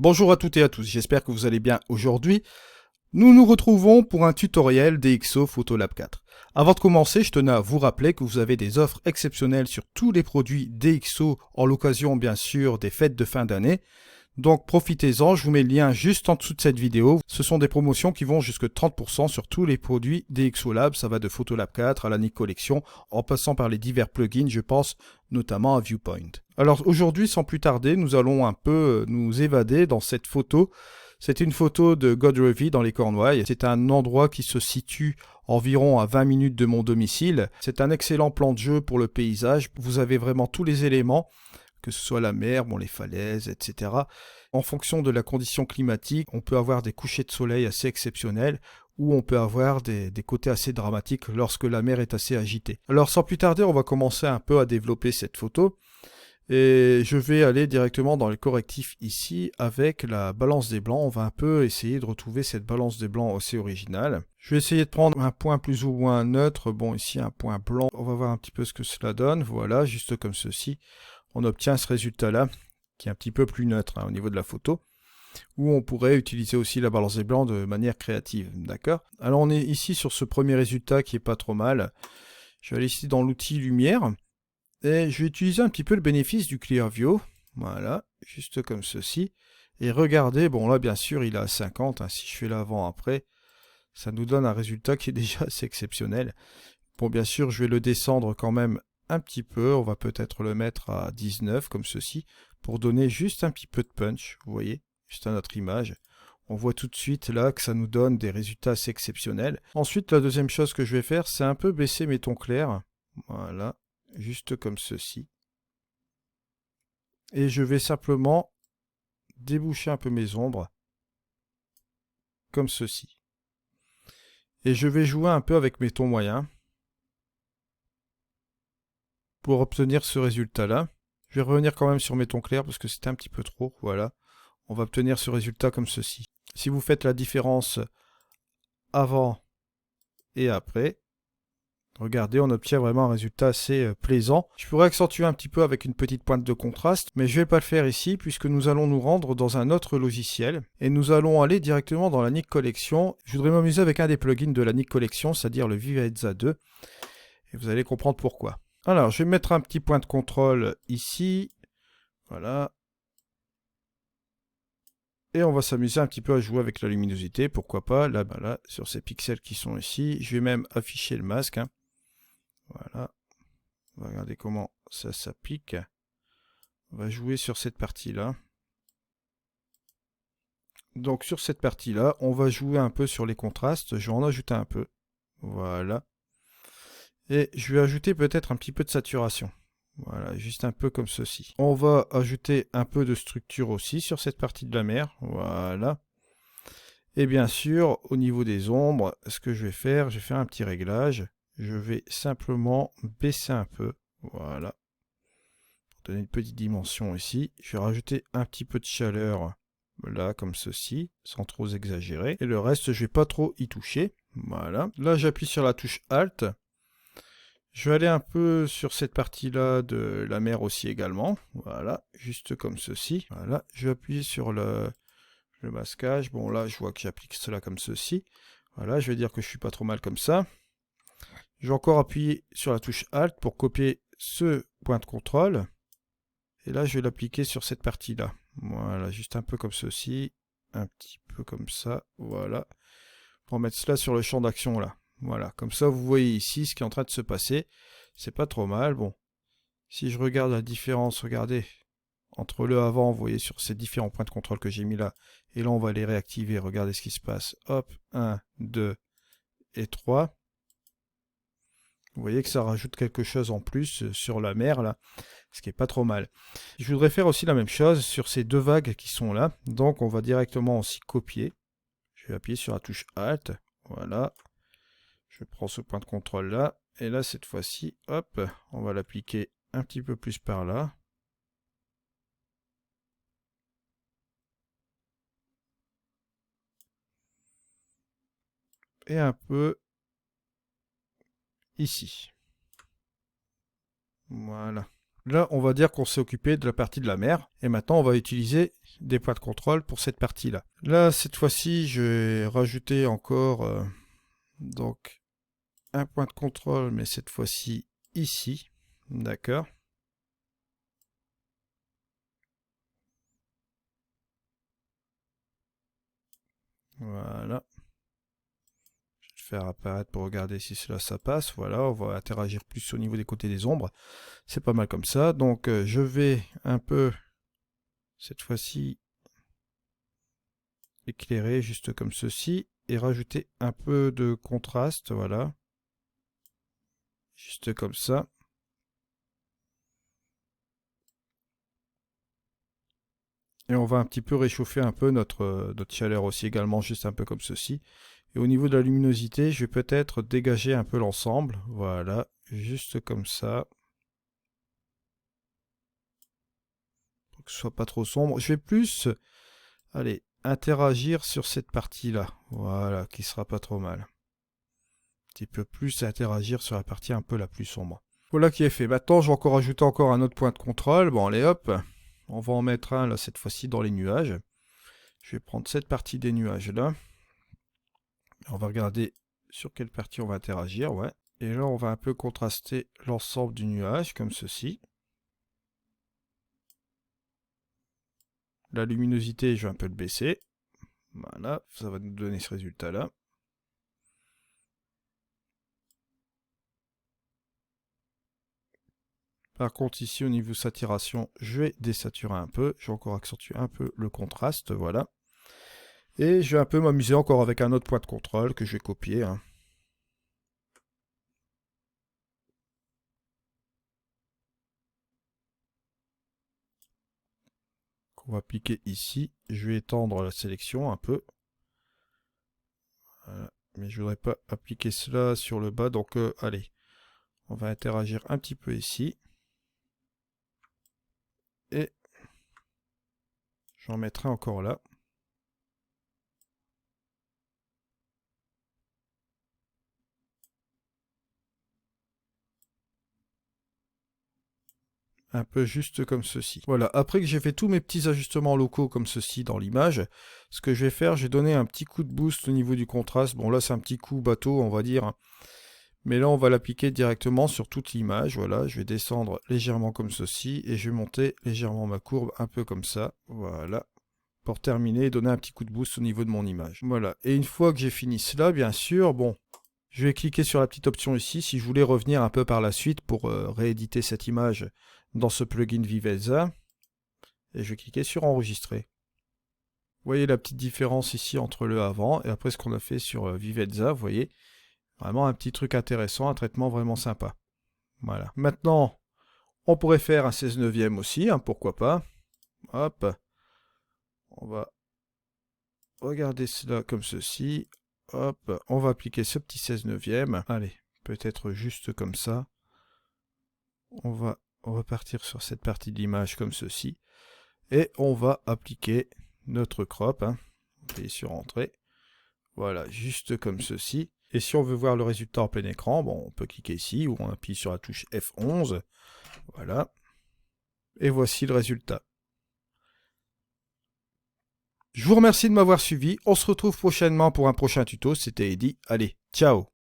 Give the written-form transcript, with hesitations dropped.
Bonjour à toutes et à tous, j'espère que vous allez bien aujourd'hui. Nous nous retrouvons pour un tutoriel DxO Photolab 4. Avant de commencer, je tenais à vous rappeler que vous avez des offres exceptionnelles sur tous les produits DxO en l'occasion bien sûr des fêtes de fin d'année. Donc profitez-en, je vous mets le lien juste en dessous de cette vidéo. Ce sont des promotions qui vont jusqu'à 30% sur tous les produits DxO Lab. Ça va de Photolab 4 à la Nik Collection, en passant par les divers plugins, je pense notamment à Viewpoint. Alors aujourd'hui, sans plus tarder, nous allons un peu nous évader dans cette photo. C'est une photo de Godrevy dans les Cornouailles. C'est un endroit qui se situe environ à 20 minutes de mon domicile. C'est un excellent plan de jeu pour le paysage. Vous avez vraiment tous les éléments, que ce soit la mer, bon, les falaises, etc. En fonction de la condition climatique, on peut avoir des couchers de soleil assez exceptionnels ou on peut avoir des côtés assez dramatiques lorsque la mer est assez agitée. Alors sans plus tarder, on va commencer un peu à développer cette photo. Et je vais aller directement dans le correctif ici avec la balance des blancs. On va un peu essayer de retrouver cette balance des blancs assez originale. Je vais essayer de prendre un point plus ou moins neutre. Bon, ici un point blanc. On va voir un petit peu ce que cela donne. Voilà, juste comme ceci. On obtient ce résultat-là qui est un petit peu plus neutre au niveau de la photo. Ou on pourrait utiliser aussi la balance des blancs de manière créative. D'accord? Alors on est ici sur ce premier résultat qui est pas trop mal. Je vais aller ici dans l'outil lumière. Et je vais utiliser un petit peu le bénéfice du Clear View. Voilà, juste comme ceci. Et regardez, bon là bien sûr il est à 50. Si je fais l'avant-après, ça nous donne un résultat qui est déjà assez exceptionnel. Bon bien sûr je vais le descendre quand même un petit peu. On va peut-être le mettre à 19 comme ceci. Pour donner juste un petit peu de punch. Vous voyez, juste à notre image. On voit tout de suite là que ça nous donne des résultats assez exceptionnels. Ensuite la deuxième chose que je vais faire, c'est un peu baisser mes tons clairs. Voilà. Juste comme ceci. Et je vais simplement déboucher un peu mes ombres, comme ceci. Et je vais jouer un peu avec mes tons moyens, pour obtenir ce résultat-là. Je vais revenir quand même sur mes tons clairs, parce que c'était un petit peu trop, voilà. On va obtenir ce résultat comme ceci. Si vous faites la différence avant et après, regardez, on obtient vraiment un résultat assez plaisant. Je pourrais accentuer un petit peu avec une petite pointe de contraste, mais je ne vais pas le faire ici puisque nous allons nous rendre dans un autre logiciel et nous allons aller directement dans la Nik Collection. Je voudrais m'amuser avec un des plugins de la Nik Collection, c'est-à-dire le Vivaezza 2, et vous allez comprendre pourquoi. Alors, je vais mettre un petit point de contrôle ici, voilà. Et on va s'amuser un petit peu à jouer avec la luminosité, pourquoi pas, là, voilà, sur ces pixels qui sont ici. Je vais même afficher le masque, voilà. On va regarder comment ça s'applique. On va jouer sur cette partie-là. Donc sur cette partie-là, on va jouer un peu sur les contrastes. Je vais en ajouter un peu. Voilà. Et je vais ajouter peut-être un petit peu de saturation. Voilà, juste un peu comme ceci. On va ajouter un peu de structure aussi sur cette partie de la mer. Voilà. Et bien sûr, au niveau des ombres, ce que je vais faire un petit réglage. Je vais simplement baisser un peu. Voilà. Donner une petite dimension ici. Je vais rajouter un petit peu de chaleur là comme ceci, sans trop exagérer. Et le reste, je vais pas trop y toucher. Voilà. Là, j'appuie sur la touche Alt. Je vais aller un peu sur cette partie-là de la mer aussi également. Voilà, juste comme ceci. Voilà, je vais appuyer sur le masquage. Bon, là, je vois que j'applique cela comme ceci. Voilà, je vais dire que je suis pas trop mal comme ça. Je vais encore appuyer sur la touche Alt pour copier ce point de contrôle. Et là, je vais l'appliquer sur cette partie-là. Voilà, juste un peu comme ceci. Un petit peu comme ça. Voilà. Pour mettre cela sur le champ d'action là. Voilà. Comme ça, vous voyez ici ce qui est en train de se passer. C'est pas trop mal. Bon. Si je regarde la différence, regardez. Entre le avant, vous voyez sur ces différents points de contrôle que j'ai mis là. Et là, on va les réactiver. Regardez ce qui se passe. Hop. 1, 2 et 3. Vous voyez que ça rajoute quelque chose en plus sur la mer là, ce qui est pas trop mal. Je voudrais faire aussi la même chose sur ces deux vagues qui sont là. Donc on va directement aussi copier. Je vais appuyer sur la touche Alt. Voilà. Je prends ce point de contrôle là. Et là cette fois-ci, hop, on va l'appliquer un petit peu plus par là. Et un peu ici. Voilà. Là, on va dire qu'on s'est occupé de la partie de la mer. Et maintenant, on va utiliser des points de contrôle pour cette partie-là. Là, cette fois-ci, je vais rajouter encore donc un point de contrôle, mais cette fois-ci ici. D'accord. Voilà. Je vais le faire apparaître pour regarder si cela ça passe. Voilà, on va interagir plus au niveau des côtés des ombres. C'est pas mal comme ça. Donc je vais un peu, cette fois-ci, éclairer juste comme ceci et rajouter un peu de contraste. Voilà. Juste comme ça. Et on va un petit peu réchauffer un peu notre chaleur aussi également, juste un peu comme ceci. Et au niveau de la luminosité, je vais peut-être dégager un peu l'ensemble. Voilà, juste comme ça. Pour que ce soit pas trop sombre. Je vais plus, allez, interagir sur cette partie-là. Voilà, qui sera pas trop mal. Un petit peu plus interagir sur la partie un peu la plus sombre. Voilà qui est fait. Maintenant, je vais encore ajouter encore un autre point de contrôle. Bon, allez hop. On va en mettre un là cette fois-ci dans les nuages. Je vais prendre cette partie des nuages là. On va regarder sur quelle partie on va interagir, ouais. Et là, on va un peu contraster l'ensemble du nuage, comme ceci. La luminosité, je vais un peu le baisser. Voilà, ça va nous donner ce résultat-là. Par contre, ici, au niveau saturation, je vais désaturer un peu. Je vais encore accentuer un peu le contraste, voilà. Et je vais un peu m'amuser encore avec un autre point de contrôle que je vais copier, hein. On va appliquer ici. Je vais étendre la sélection un peu. Voilà. Mais je ne voudrais pas appliquer cela sur le bas. Donc, allez, on va interagir un petit peu ici. Et j'en mettrai encore là. Un peu juste comme ceci. Voilà, après que j'ai fait tous mes petits ajustements locaux comme ceci dans l'image, ce que je vais faire, j'ai donné un petit coup de boost au niveau du contraste. Bon là c'est un petit coup bateau on va dire. Mais là on va l'appliquer directement sur toute l'image. Voilà, je vais descendre légèrement comme ceci et je vais monter légèrement ma courbe un peu comme ça. Voilà. Pour terminer et donner un petit coup de boost au niveau de mon image. Voilà, et une fois que j'ai fini cela, bien sûr, bon, je vais cliquer sur la petite option ici si je voulais revenir un peu par la suite pour rééditer cette image dans ce plugin Vivezza. Et je vais cliquer sur enregistrer. Vous voyez la petite différence ici entre le avant et après ce qu'on a fait sur Vivezza, vous voyez, vraiment un petit truc intéressant, un traitement vraiment sympa. Voilà. Maintenant, on pourrait faire un 16 neuvième aussi, hein, pourquoi pas. Hop. On va regarder cela comme ceci. Hop, on va appliquer ce petit 16 neuvième. Allez, peut-être juste comme ça. On va repartir sur cette partie de l'image comme ceci. Et on va appliquer notre crop. Hein. Appuyez sur Entrée. Voilà, juste comme ceci. Et si on veut voir le résultat en plein écran, bon, on peut cliquer ici ou on appuie sur la touche F11. Voilà. Et voici le résultat. Je vous remercie de m'avoir suivi. On se retrouve prochainement pour un prochain tuto. C'était Eddy. Allez, ciao!